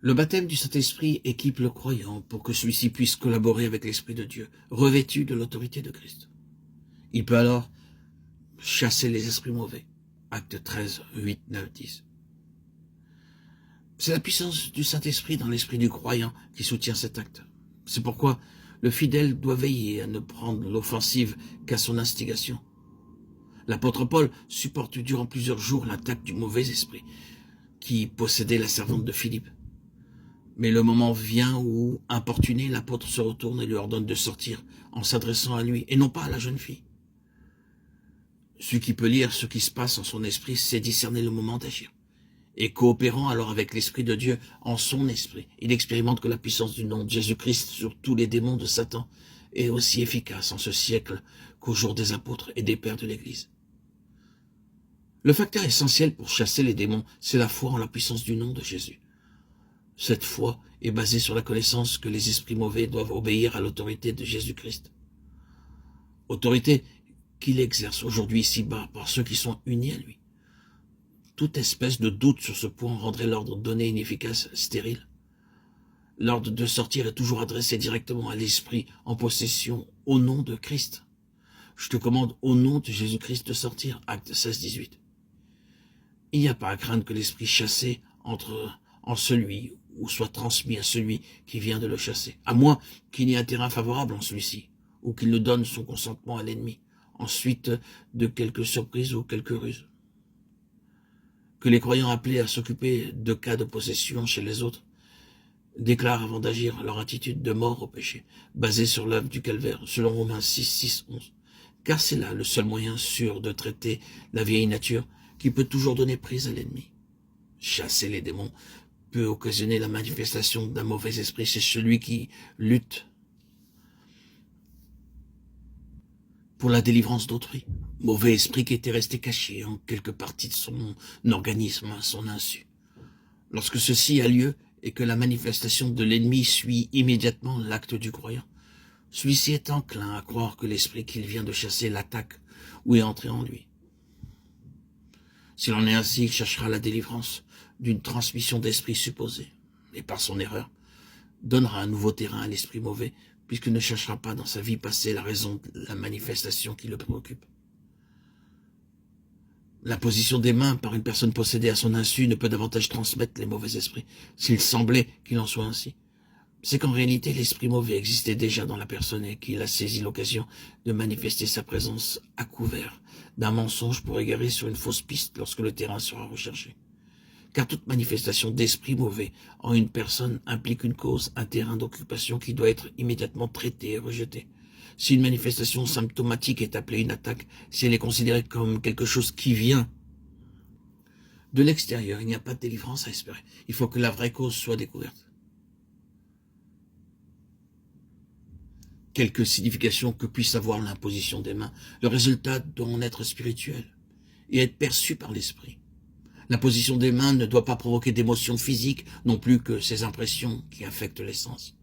Le baptême du Saint-Esprit équipe le croyant pour que celui-ci puisse collaborer avec l'Esprit de Dieu, revêtu de l'autorité de Christ. Il peut alors chasser les esprits mauvais. Actes 13, 8, 9, 10. C'est la puissance du Saint-Esprit dans l'esprit du croyant qui soutient cet acte. C'est pourquoi le fidèle doit veiller à ne prendre l'offensive qu'à son instigation. L'apôtre Paul supporte durant plusieurs jours l'attaque du mauvais esprit qui possédait la servante de Philippe. Mais le moment vient où, importuné, l'apôtre se retourne et lui ordonne de sortir en s'adressant à lui et non pas à la jeune fille. Celui qui peut lire ce qui se passe en son esprit sait discerner le moment d'agir. Et coopérant alors avec l'Esprit de Dieu en son esprit, il expérimente que la puissance du nom de Jésus-Christ sur tous les démons de Satan est aussi efficace en ce siècle qu'au jour des apôtres et des pères de l'Église. Le facteur essentiel pour chasser les démons, c'est la foi en la puissance du nom de Jésus. Cette foi est basée sur la connaissance que les esprits mauvais doivent obéir à l'autorité de Jésus-Christ. Autorité qu'il exerce aujourd'hui ici-bas par ceux qui sont unis à lui. Toute espèce de doute sur ce point rendrait l'ordre donné inefficace, stérile. L'ordre de sortir est toujours adressé directement à l'esprit en possession au nom de Christ. Je te commande au nom de Jésus-Christ de sortir, acte 16, 18. Il n'y a pas à craindre que l'esprit chassé entre en celui ou soit transmis à celui qui vient de le chasser, à moins qu'il n'y ait un terrain favorable en celui-ci, ou qu'il ne donne son consentement à l'ennemi, ensuite de quelques surprises ou quelques ruses. Que les croyants appelés à s'occuper de cas de possession chez les autres déclarent avant d'agir leur attitude de mort au péché, basée sur l'œuvre du calvaire, selon Romains 6, 6, 11. Car c'est là le seul moyen sûr de traiter la vieille nature qui peut toujours donner prise à l'ennemi. Chasser les démons peut occasionner la manifestation d'un mauvais esprit chez celui qui lutte pour la délivrance d'autrui. Mauvais esprit qui était resté caché en quelque partie de son organisme à son insu. Lorsque ceci a lieu et que la manifestation de l'ennemi suit immédiatement l'acte du croyant, celui-ci est enclin à croire que l'esprit qu'il vient de chasser l'attaque ou est entré en lui. S'il en est ainsi, il cherchera la délivrance d'une transmission d'esprit supposée, et par son erreur, donnera un nouveau terrain à l'esprit mauvais, puisqu'il ne cherchera pas dans sa vie passée la raison de la manifestation qui le préoccupe. La position des mains par une personne possédée à son insu ne peut davantage transmettre les mauvais esprits, s'il semblait qu'il en soit ainsi. C'est qu'en réalité, l'esprit mauvais existait déjà dans la personne et qu'il a saisi l'occasion de manifester sa présence à couvert d'un mensonge pour égarer sur une fausse piste lorsque le terrain sera recherché. Car toute manifestation d'esprit mauvais en une personne implique une cause, un terrain d'occupation qui doit être immédiatement traité et rejeté. Si une manifestation symptomatique est appelée une attaque, si elle est considérée comme quelque chose qui vient de l'extérieur, il n'y a pas de délivrance à espérer. Il faut que la vraie cause soit découverte. Quelque signification que puisse avoir l'imposition des mains, le résultat doit en être spirituel et être perçu par l'esprit. L'imposition des mains ne doit pas provoquer d'émotions physiques non plus que ces impressions qui affectent les sens.